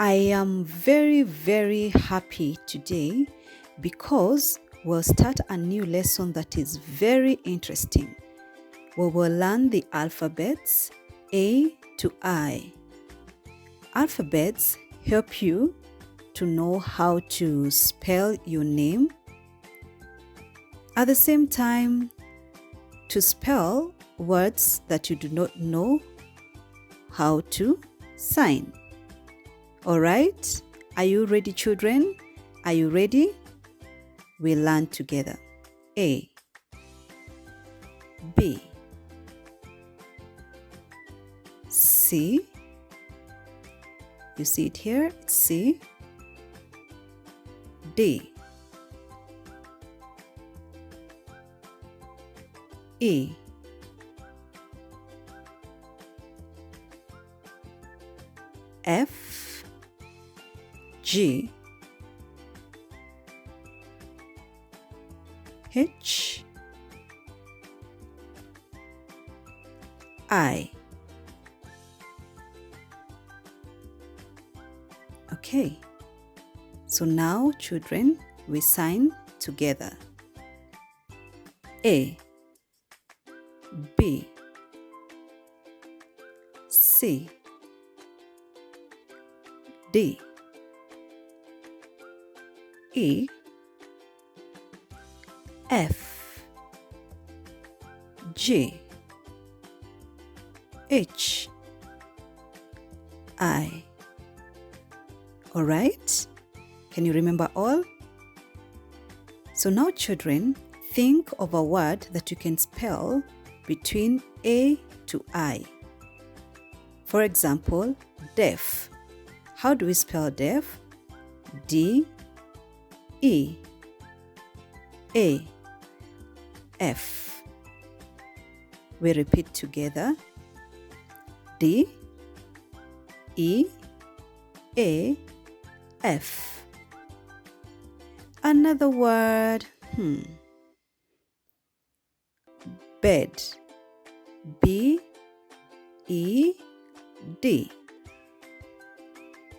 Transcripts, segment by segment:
I am very, very happy today because we'll start a new lesson that is very interesting. We will learn the alphabets A to I. Alphabets help you to know how to spell your name. At the same time, to spell words that you do not know how to sign. All right, are you ready, children? Are you ready? We learn together. A, B, C. You see it here, it's C. D, E, F, G, H, I. Okay, so now children, we sign together. A, B, C, D, E, F, G, H, I. All right? Can you remember all? So now, children, think of a word that you can spell between A to I. For example, deaf. How do we spell deaf? D, E, A, F. We repeat together. D, E, A, F. Another word, bed. B, E, D.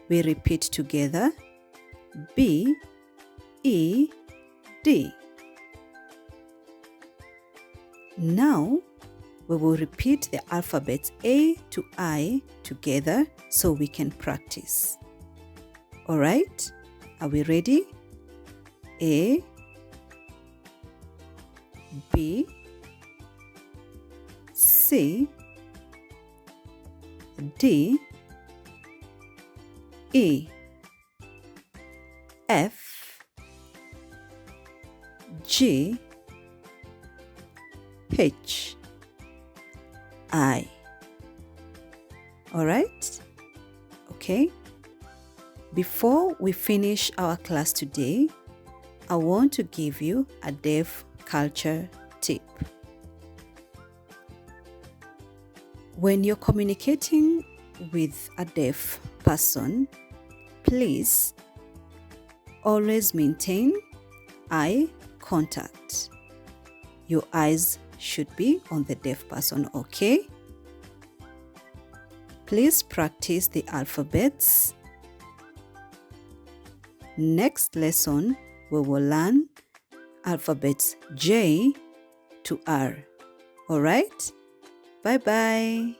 We repeat together. B, E, D. Now, we will repeat the alphabets A to I together so we can practice. All right? Are we ready? A, B, C, D, E, F, G, H, I. All right? Okay. Before we finish our class today, I want to give you a deaf culture tip. When you're communicating with a deaf person, please always maintain eye contact. Your eyes should be on the deaf person, okay? Please practice the alphabets. Next lesson, we will learn alphabets J to R. All right? Bye-bye.